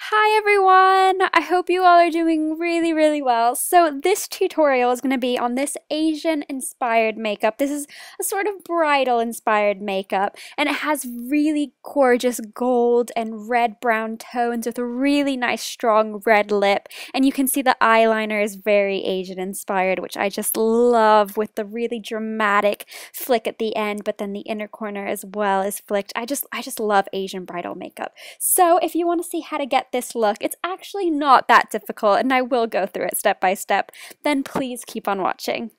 Hi everyone! I hope you all are doing really well. So this tutorial is going to be on this Asian inspired makeup. This is a sort of bridal inspired makeup, and it has really gorgeous gold and red brown tones with a really nice strong red lip. And you can see the eyeliner is very Asian inspired, which I just love, with the really dramatic flick at the end, but then the inner corner as well is flicked. I just love Asian bridal makeup. So if you want to see how to get this look, it's actually not that difficult, and I will go through it step by step, then please keep on watching.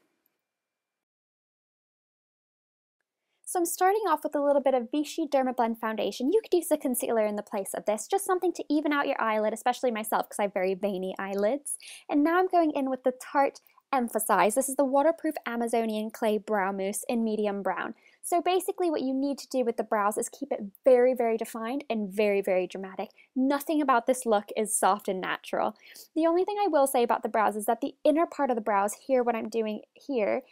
So I'm starting off with a little bit of Vichy Dermablend foundation. You could use a concealer in the place of this, just something to even out your eyelid, especially myself because I have very veiny eyelids. And now I'm going in with the Tarte Emphasize. This is the waterproof Amazonian clay brow mousse in medium brown. So basically what you need to do with the brows is keep it very defined and very dramatic. Nothing about this look is soft and natural. The only thing I will say about the brows is that the inner part of the brows here, what I'm doing here,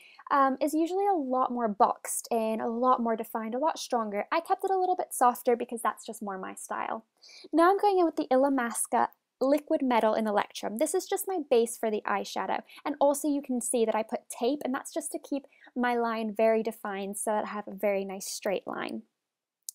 is usually a lot more boxed and a lot more defined, a lot stronger. I kept it a little bit softer because that's just more my style. Now I'm going in with the Illamasqua Liquid Metal in Electrum. This is just my base for the eyeshadow, and also you can see that I put tape, and that's just to keep my line very defined so that I have a very nice straight line.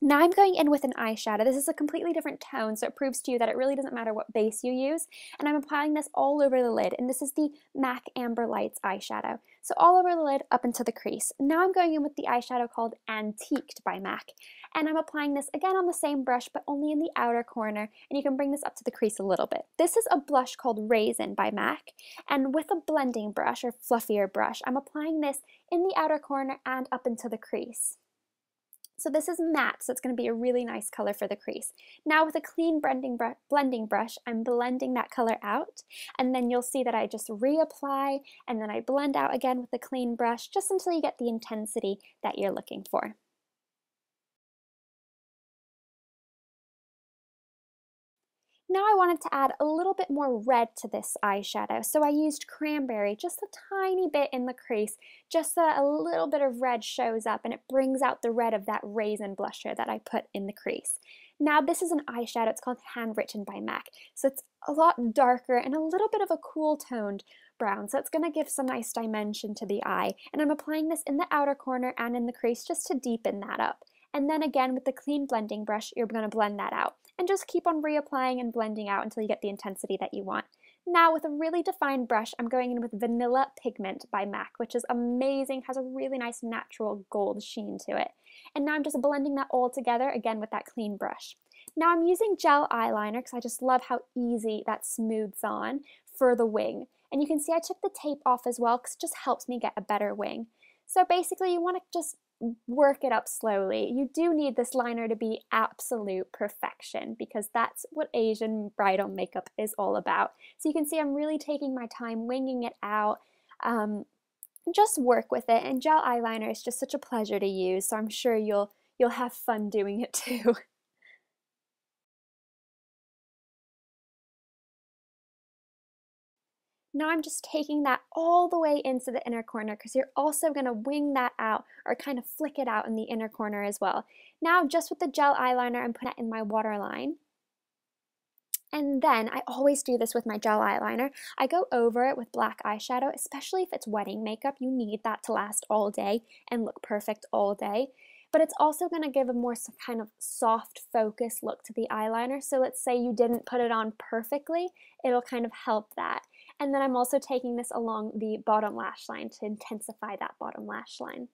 Now I'm going in with an eyeshadow. This is a completely different tone, so it proves to you that it really doesn't matter what base you use. And I'm applying this all over the lid, and this is the MAC Amber Lights eyeshadow. So all over the lid, up into the crease. Now I'm going in with the eyeshadow called Antiqued by MAC. And I'm applying this again on the same brush, but only in the outer corner, and you can bring this up to the crease a little bit. This is a blush called Raizin by MAC, and with a blending brush, or fluffier brush, I'm applying this in the outer corner and up into the crease. So this is matte, so it's going to be a really nice color for the crease. Now with a clean blending brush, I'm blending that color out, and then you'll see that I just reapply, and then I blend out again with a clean brush, just until you get the intensity that you're looking for. Now I wanted to add a little bit more red to this eyeshadow, so I used Cranberry just a tiny bit in the crease, just so a little bit of red shows up and it brings out the red of that Raizin blusher that I put in the crease. Now this is an eyeshadow, it's called Handwritten by MAC, so it's a lot darker and a little bit of a cool toned brown, so it's going to give some nice dimension to the eye, and I'm applying this in the outer corner and in the crease just to deepen that up. And then again with the clean blending brush, you're going to blend that out. And just keep on reapplying and blending out until you get the intensity that you want. Now with a really defined brush, I'm going in with Vanilla Pigment by MAC, which is amazing, has a really nice natural gold sheen to it. And now I'm just blending that all together, again with that clean brush. Now I'm using gel eyeliner because I just love how easy that smooths on for the wing. And you can see I took the tape off as well because it just helps me get a better wing. So basically you want to just work it up slowly. You do need this liner to be absolute perfection because that's what Asian bridal makeup is all about. So you can see I'm really taking my time winging it out. Just work with it, and gel eyeliner is just such a pleasure to use, so I'm sure you'll have fun doing it too. Now I'm just taking that all the way into the inner corner because you're also going to wing that out or kind of flick it out in the inner corner as well. Now just with the gel eyeliner, I'm putting it in my waterline. And then I always do this with my gel eyeliner. I go over it with black eyeshadow, especially if it's wedding makeup. You need that to last all day and look perfect all day. But it's also going to give a more kind of soft focus look to the eyeliner. So let's say you didn't put it on perfectly, it'll kind of help that. And then I'm also taking this along the bottom lash line to intensify that bottom lash line.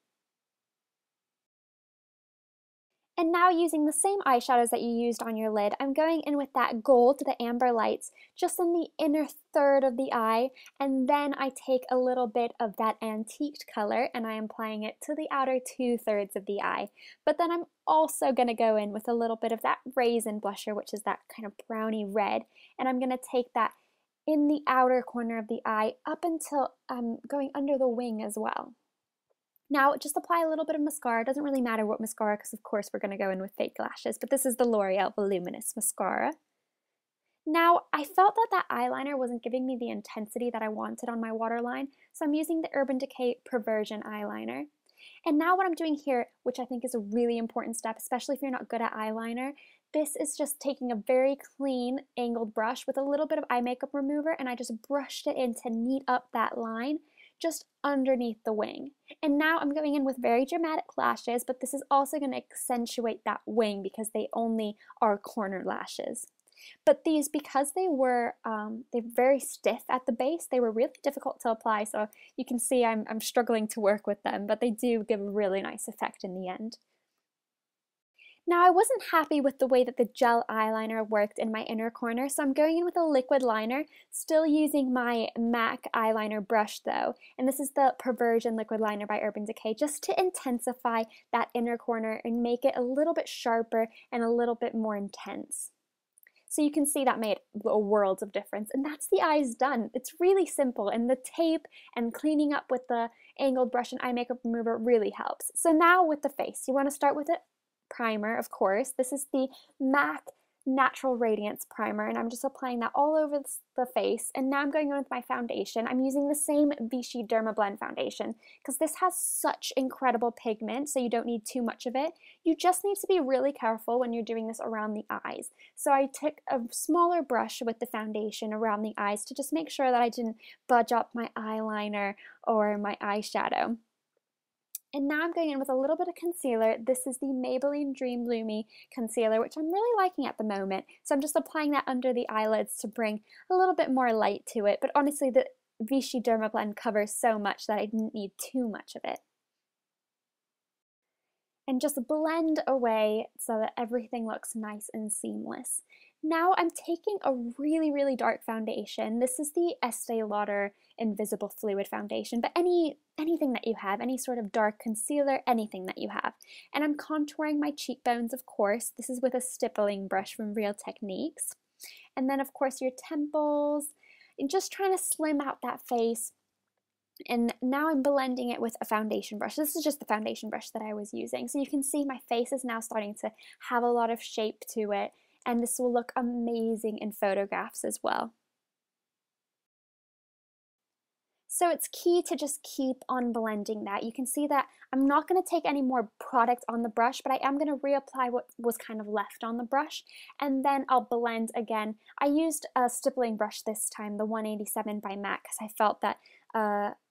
And now using the same eyeshadows that you used on your lid, I'm going in with that gold, the Amber Lights, just in the inner third of the eye, and then I take a little bit of that antiqued color and I am applying it to the outer 2/3 of the eye. But then I'm also going to go in with a little bit of that Raizin blusher, which is that kind of brownie red, and I'm going to take that in the outer corner of the eye up until I'm going under the wing as well. Now just apply a little bit of mascara. It doesn't really matter what mascara because of course we're going to go in with fake lashes, but this is the L'Oreal Voluminous Mascara. Now I felt that that eyeliner wasn't giving me the intensity that I wanted on my waterline, so I'm using the Urban Decay Perversion eyeliner. And now what I'm doing here, which I think is a really important step, especially if you're not good at eyeliner, This is just taking a very clean angled brush with a little bit of eye makeup remover, and I just brushed it in to neat up that line just underneath the wing. And now I'm going in with very dramatic lashes, but this is also going to accentuate that wing because they only are corner lashes. But these, because they're very stiff at the base, they were really difficult to apply, so you can see I'm struggling to work with them, but they do give a really nice effect in the end. Now, I wasn't happy with the way that the gel eyeliner worked in my inner corner, so I'm going in with a liquid liner, still using my MAC eyeliner brush though, and this is the Perversion liquid liner by Urban Decay, just to intensify that inner corner and make it a little bit sharper and a little bit more intense. So you can see that made a world of difference, and that's the eyes done. It's really simple, and the tape and cleaning up with the angled brush and eye makeup remover really helps. So now with the face, you want to start with a primer, of course. This is the MAC Natural Radiance Primer, and I'm just applying that all over the face. And now I'm going on with my foundation. I'm using the same Vichy Dermablend foundation because this has such incredible pigment, so you don't need too much of it. You just need to be really careful when you're doing this around the eyes. So I took a smaller brush with the foundation around the eyes to just make sure that I didn't budge up my eyeliner or my eyeshadow. And now I'm going in with a little bit of concealer. This is the Maybelline Dream Lumi concealer, which I'm really liking at the moment. So I'm just applying that under the eyelids to bring a little bit more light to it. But honestly, the Vichy Dermablend covers so much that I didn't need too much of it. And just blend away so that everything looks nice and seamless. Now I'm taking a really, really dark foundation. This is the Estee Lauder Invisible Fluid Foundation, but anything that you have, any sort of dark concealer, anything that you have. And I'm contouring my cheekbones, of course. This is with a stippling brush from Real Techniques. And then, of course, your temples, and just trying to slim out that face. And now I'm blending it with a foundation brush. This is just the foundation brush that I was using. So you can see my face is now starting to have a lot of shape to it, and this will look amazing in photographs as well. So it's key to just keep on blending that. You can see that I'm not going to take any more product on the brush, but I am going to reapply what was kind of left on the brush, and then I'll blend again. I used a stippling brush this time, the 187 by MAC, because I felt that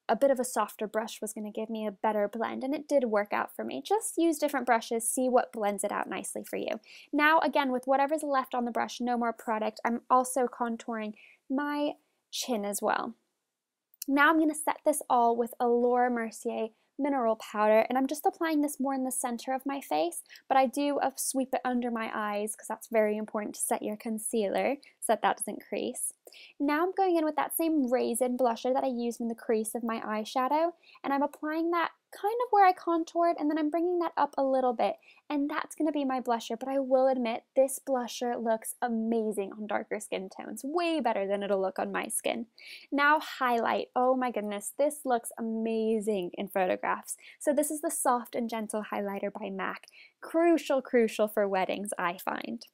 a bit of a softer brush was going to give me a better blend, and it did work out for me. Just use different brushes, see what blends it out nicely for you. Now again, with whatever's left on the brush, no more product, I'm also contouring my chin as well. Now I'm going to set this all with Allure Mercier mineral powder, and I'm just applying this more in the center of my face, but I do sweep it under my eyes because that's very important to set your concealer so that that doesn't crease. Now I'm going in with that same Raizin blusher that I used in the crease of my eyeshadow, and I'm applying that kind of where I contoured, and then I'm bringing that up a little bit, and that's going to be my blusher. But I will admit, this blusher looks amazing on darker skin tones, way better than it'll look on my skin. Now highlight, oh my goodness, this looks amazing in photographs. So this is the Soft and Gentle highlighter by MAC. Crucial for weddings, I find.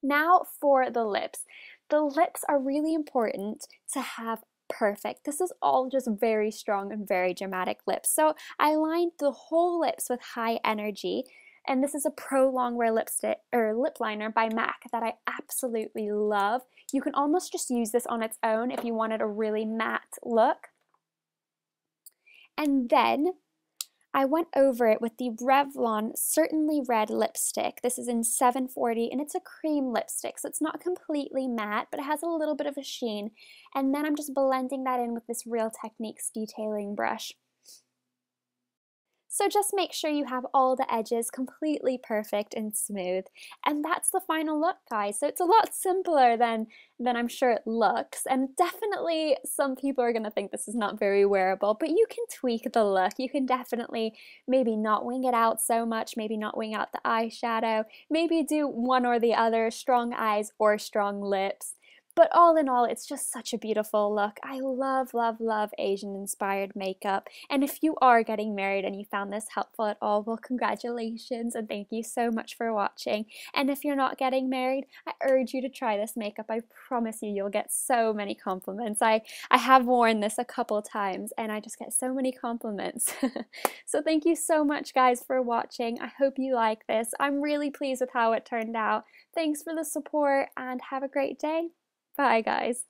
Now for the lips. The lips are really important to have perfect. This is all just very strong and very dramatic lips. So I lined the whole lips with High Energy, and this is a Prolongwear lipstick or lip liner by MAC that I absolutely love. You can almost just use this on its own if you wanted a really matte look. And then I went over it with the Revlon Certainly Red lipstick. This is in 740, and it's a cream lipstick, so it's not completely matte, but it has a little bit of a sheen. And then I'm just blending that in with this Real Techniques detailing brush. So just make sure you have all the edges completely perfect and smooth. And that's the final look, guys. So it's a lot simpler than I'm sure it looks. And definitely some people are going to think this is not very wearable, but you can tweak the look. You can definitely maybe not wing it out so much, maybe not wing out the eyeshadow, maybe do one or the other, strong eyes or strong lips. But all in all, it's just such a beautiful look. I love, love, love Asian inspired makeup. And if you are getting married and you found this helpful at all, well, congratulations and thank you so much for watching. And if you're not getting married, I urge you to try this makeup. I promise you, you'll get so many compliments. I have worn this a couple times and I just get so many compliments. So thank you so much, guys, for watching. I hope you like this. I'm really pleased with how it turned out. Thanks for the support and have a great day. Bye, guys.